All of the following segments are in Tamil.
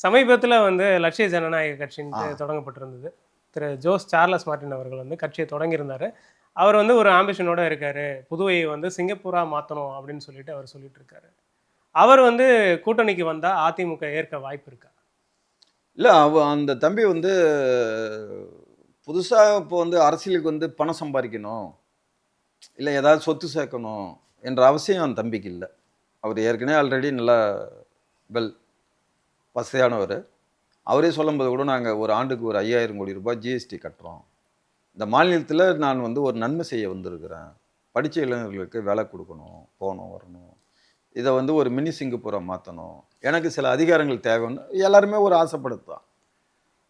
சமீபத்தில் வந்து லட்சிய ஜனநாயக கட்சின்ட்டு தொடங்கப்பட்டிருந்தது. திரு ஜோஸ் சார்லஸ் மார்ட்டின் அவர்கள் வந்து கட்சியை தொடங்கியிருந்தாரு. அவர் வந்து ஒரு ஆம்பிஷனோட இருக்காரு. புதுவையை வந்து சிங்கப்பூரா மாத்தணும் அப்படின்னு சொல்லிட்டு அவர் சொல்லிட்டு இருக்காரு. அவர் வந்து கூட்டணிக்கு வந்தா அதிமுக ஏற்க வாய்ப்பு இருக்கா? இல்ல அந்த தம்பி வந்து புதுசா இப்போ வந்து அரசியலுக்கு வந்து பணம் சம்பாரிக்கணும். இல்ல ஏதாவது சொத்து சேர்க்கணும் என்ற அவசியம் அந்த தம்பிக்கு இல்ல. அவர் ஏற்கனவே ஆல்ரெடி நல்லா வெல் வசதியானவரு. அவரே சொல்லும்போது கூட நாங்க ஒரு ஆண்டுக்கு ஒரு 5000 கோடி ரூபாய் ஜிஎஸ்டி கட்டுறோம். இந்த மாநிலத்தில நான் வந்து ஒரு நன்மை செய்ய வந்திருக்கிறேன். படிச்ச இளைஞர்களுக்கு வேலை குடுக்கணும், போணும், வரணும். இத வந்து ஒரு மினி சிங்கப்பூரா மாத்தணும். எனக்கு சில அதிகாரங்கள் தேவைன்னு எல்லாருமே ஒரு ஆசைப்படுறது தான்.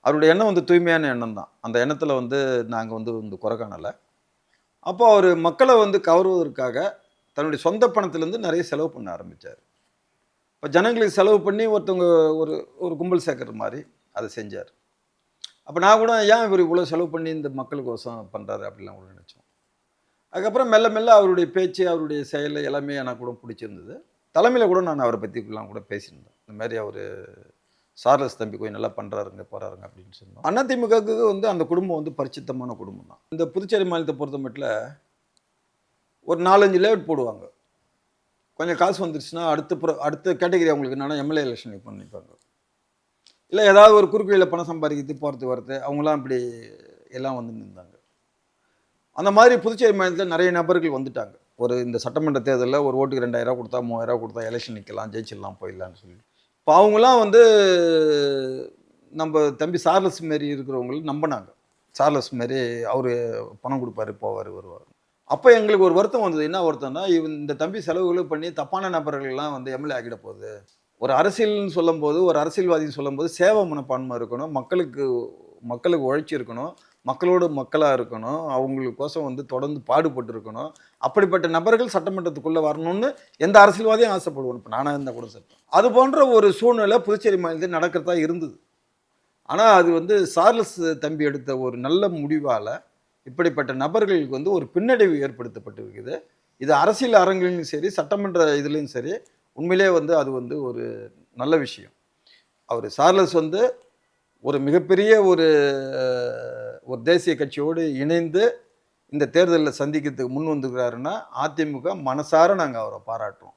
அவருடைய எண்ணம் வந்து தூய்மையான எண்ணம் தான். அந்த எண்ணத்தில வந்து நாங்க வந்து குறை காணல. அப்போ அவரு மக்கள வந்து கவருவதற்காக தன்னுடைய சொந்த பணத்திலேருந்து நெறைய செலவு பண்ண ஆரம்பிச்சாரு. இப்ப ஜனங்களுக்கு செலவு பண்ணி ஒருத்தவங்க ஒரு ஒரு கும்பல் சேர்க்கிற மாரி அத செஞ்சாரு. அப்ப நான் கூட ஏன் இவரு இவ்வளோ செலவு பண்ணி இந்த மக்களுக்கோசம் பண்றாரு அப்படிலாம் கூட நெனச்சோம். அதுக்கப்புறம் மெல்ல மெல்ல அவருடைய பேச்சு, அவருடைய செயல் எல்லாமே எனக்கு கூட பிடிச்சிருந்தது. தலைமையில கூட நான் அவர பத்திலாம் கூட பேசியிருந்தேன். இந்த மாரி அவரு சார்லஸ் தம்பி கொஞ்சம் நல்லா பண்றாருங்க, போறாருங்க அப்படின்னு சொன்னோம். அதிமுகவுக்கு வந்து அந்த குடும்பம் வந்து பரிச்சித்தமான குடும்பம் தான். இந்த புதுச்சேரி மாநிலத்த பொறுத்தமட்டில ஒரு 4, 5 லேஅவுட் போடுவாங்க. கொஞ்சம் காசு வந்துருச்சுன்னா அடுத்த கேட்டகரி அவங்களுக்கு என்னன்னா எம்எல்ஏ எலெக்ஷன் நிப்பாங்க. இல்ல ஏதாவது ஒரு குறுக்கு வழியில பணம் சம்பாதிக்கிறது, போறது, வரது அவங்கலாம் இப்படி எல்லாம் வந்து நின்னாங்க. அந்த மாதிரி புதுச்சேரி மாநிலத்தில நெறைய நபர்கள் வந்துட்டாங்க. ஒரு இந்த சட்டமன்ற தேர்தல்ல ஒரு ஓட்டுக்கு ரூ. 2000 குடுத்தா, ரூ. 3000 குடுத்தா எலெக்ஷன் நிக்கலாம், ஜெயிச்சிடலாம், போயிடலாம்னு சொல்லி. இப்ப அவங்கலாம் வந்து நம்ப தம்பி சார்லஸ் மாரி இருக்கிறவங்கள நம்புனாங்க. சார்லஸ் மாரி அவரு பணம் குடுப்பாரு, போவாரு, வருவாரு. அப்ப எங்களுக்கு ஒரு வருத்தம் வந்தது. என்ன வருத்தம்னா, இந்த தம்பி செலவுகளும் பண்ணி தப்பான நபர்கள்லாம் வந்து எம்எல்ஏ ஆக்கிட போகுது. ஒரு அரசியல்னு சொல்லும்போது, ஒரு அரசியல்வாதின்னு சொல்லும்போது சேவை மனப்பான்மை இருக்கணும். மக்களுக்கு உழைச்சி இருக்கணும். மக்களோடு மக்களா இருக்கணும். அவங்களுக்கோசம் வந்து தொடர்ந்து பாடுபட்டு இருக்கணும். அப்படிப்பட்ட நபர்கள் சட்டமன்றத்துக்குள்ள வரணும்னு எந்த அரசியல்வாதியும் ஆசைப்படுவான். இப்ப நானா இருந்தா கூட சரி. அது போன்ற ஒரு சூழ்நிலை புதுச்சேரி மாநிலத்தில் நடக்கிறதா இருந்தது. ஆனா அது வந்து சார்லஸ் தம்பி எடுத்த ஒரு நல்ல முடிவால இப்படிப்பட்ட நபர்களுக்கு வந்து ஒரு பின்னடைவு ஏற்படுத்தப்பட்டிருக்குது. இது அரசியல் அரங்கிலும் சரி, சட்டமன்ற இதுலயும் சரி, உண்மையிலேயே வந்து அது வந்து ஒரு நல்ல விஷயம். அவரு சார்லஸ் வந்து ஒரு மிகப்பெரிய ஒரு தேசிய கட்சியோடு இணைந்து இந்த தேர்தலில் சந்திக்கிறதுக்கு முன் வந்துக்கிறாருன்னா அதிமுக மனசார நாங்கள் அவரை பாராட்டுறோம்.